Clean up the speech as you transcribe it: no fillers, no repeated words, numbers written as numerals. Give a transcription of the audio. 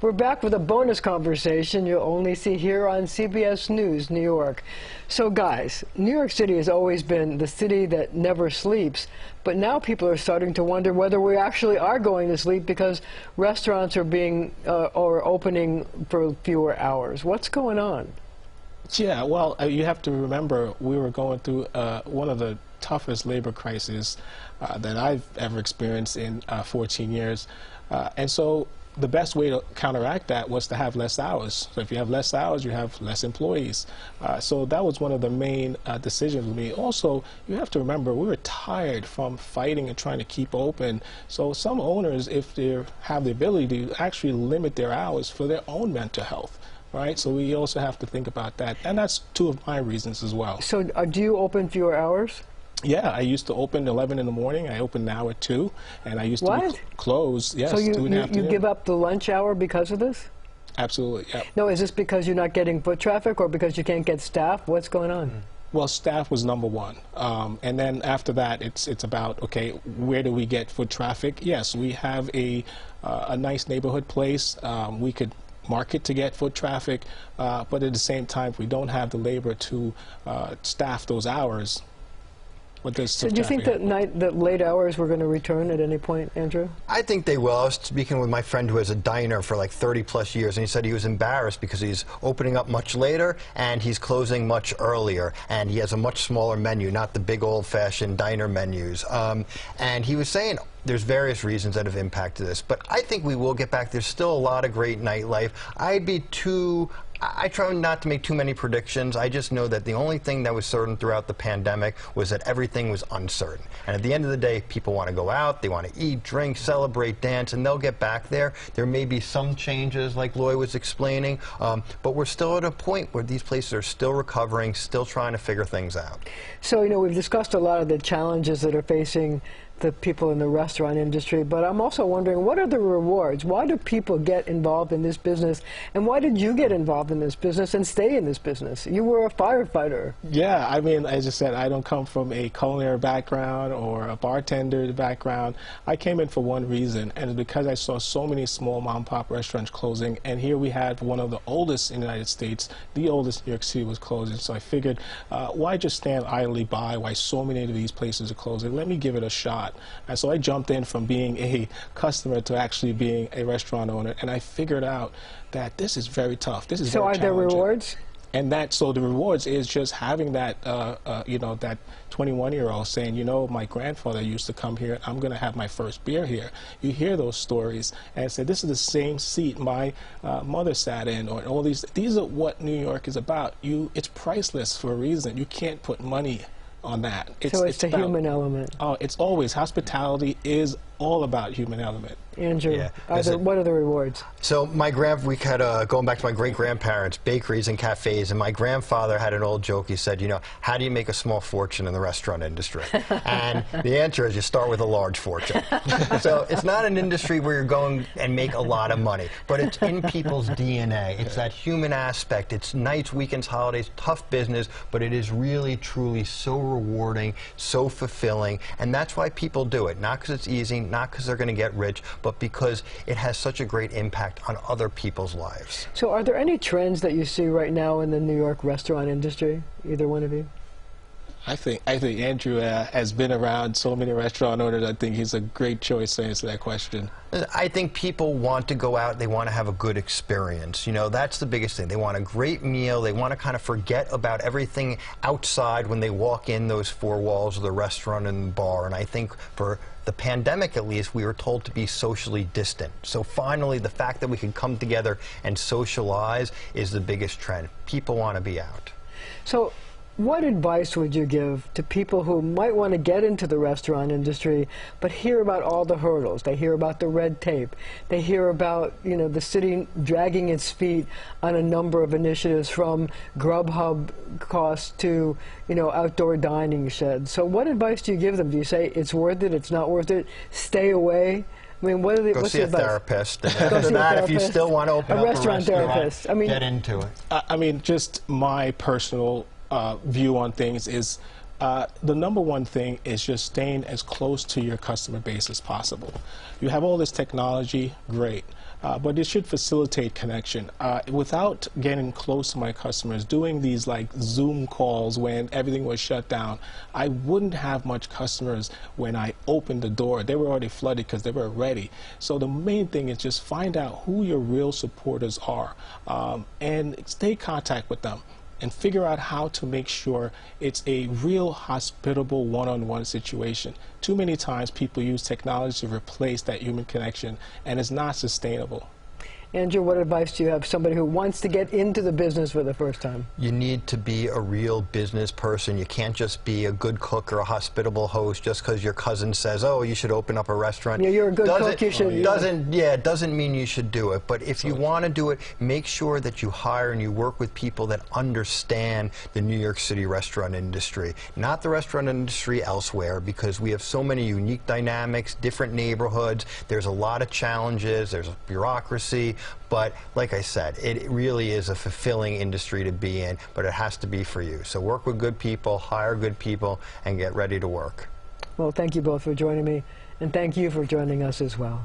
We're back with a bonus conversation you'll only see here on CBS News, New York. So guys, New York City has always been the city that never sleeps, but now people are starting to wonder whether we actually are going to sleep because restaurants are being or opening for fewer hours. What's going on? Yeah, well, you have to remember we were going through one of the toughest labor crises that I've ever experienced in 14 years. And so the best way to counteract that was to have less hours. So if you have less hours, you have less employees. So that was one of the main decisions with me. Also, you have to remember we were tired from fighting and trying to keep open. So some owners, if they have the ability to actually limit their hours for their own mental health. Right, so we also have to think about that, and that's two of my reasons as well. So do you open fewer hours? Yeah, I used to open 11 in the morning. I open now at 2, and I used to be closed. Yes, so 2 in the afternoon. You give up the lunch hour because of this? Absolutely. Yeah. No, is this because you're not getting foot traffic, or because you can't get staff? What's going on? Well, staff was number one, and then after that, it's about, okay, where do we get foot traffic? Yes, we have a nice neighborhood place. We could market to get foot traffic, but at the same time, if we don't have the labor to staff those hours, what does so do you think that late hours were going to return at any point, Andrew? I think they will. I was speaking with my friend who has a diner for like 30+ years, and he said he was embarrassed because he's opening up much later and he's closing much earlier, and he has a much smaller menu, not the big old-fashioned diner menus. And he was saying there's various reasons that have impacted this, but I think we will get back. There's still a lot of great nightlife. I try not to make too many predictions. I just know that the only thing that was certain throughout the pandemic was that everything was uncertain. And at the end of the day, people want to go out, they want to eat, drink, celebrate, dance, and they'll get back there. There may be some changes, like Loy was explaining, but we're still at a point where these places are still recovering, still trying to figure things out. So, you know, we've discussed a lot of the challenges that are facing the people in the restaurant industry, but I'm also wondering, what are the rewards? Why do people get involved in this business, and why did you get involved in this business and stay in this business? You were a firefighter. Yeah, I mean, as I said, I don't come from a culinary background or a bartender background. I came in for one reason, and it's because I saw so many small mom-and-pop restaurants closing, and here we had one of the oldest in the United States, the oldest in New York City was closing, so I figured, why just stand idly by why so many of these places are closing? Let me give it a shot. And so I jumped in from being a customer to actually being a restaurant owner, and I figured out that this is very tough. This is very challenging. So are there rewards? And so the rewards is just having that, you know, that 21-year-old saying, you know, my grandfather used to come here, I'm going to have my first beer here. You hear those stories and say, this is the same seat my mother sat in, or all these are what New York is about. It's priceless for a reason. You can't put money on that. So it's the human element. Oh, it's always. Hospitality is all about human element. Andrew, what are the rewards? So we had, going back to my great-grandparents, bakeries and cafes, and my grandfather had an old joke. He said, you know, how do you make a small fortune in the restaurant industry? And the answer is you start with a large fortune. So it's not an industry where you're going and make a lot of money, but it's in people's DNA. It's that human aspect. It's nights, weekends, holidays, tough business, but it is really, truly so rewarding, so fulfilling, and that's why people do it. Not because it's easy, not because they're going to get rich, but because it has such a great impact on other people's lives. So are there any trends that you see right now in the New York restaurant industry, either one of you? I think Andrew has been around so many restaurant owners. I think he's a great choice to answer that question. I think people want to go out, they want to have a good experience. You know, that's the biggest thing. They want a great meal, they want to kind of forget about everything outside when they walk in those four walls of the restaurant and bar. And I think for the pandemic, at least, we were told to be socially distant. So finally, the fact that we can come together and socialize is the biggest trend. People want to be out. So what advice would you give to people who might want to get into the restaurant industry but hear about all the hurdles? They hear about the red tape. They hear about, you know, the city dragging its feet on a number of initiatives, from Grubhub costs to, you know, outdoor dining sheds. So what advice do you give them? Do you say it's worth it, it's not worth it, stay away? I mean, what's the advice? Go see a therapist. And after that, if you still want to open up a restaurant, therapist. I mean, get into it. I mean, just my personal view on things is The number one thing is just staying as close to your customer base as possible. You have all this technology, great, but it should facilitate connection. Without getting close to my customers, doing these like Zoom calls when everything was shut down, I wouldn't have much customers when I opened the door. They were already flooded because they were ready. So the main thing is just find out who your real supporters are and stay in contact with them, and figure out how to make sure it's a real hospitable one-on-one situation. Too many times people use technology to replace that human connection, and it's not sustainable. Andrew, what advice do you have somebody who wants to get into the business for the first time? You need to be a real business person. You can't just be a good cook or a hospitable host just because your cousin says, oh, you should open up a restaurant. Yeah, you're a good cook, you should. It doesn't mean you should do it. But if you want to do it, make sure that you hire and you work with people that understand the New York City restaurant industry, not the restaurant industry elsewhere, because we have so many unique dynamics, different neighborhoods. There's a lot of challenges. There's a bureaucracy. But like I said, it really is a fulfilling industry to be in, but it has to be for you. So work with good people, hire good people, and get ready to work. Well, thank you both for joining me, and thank you for joining us as well.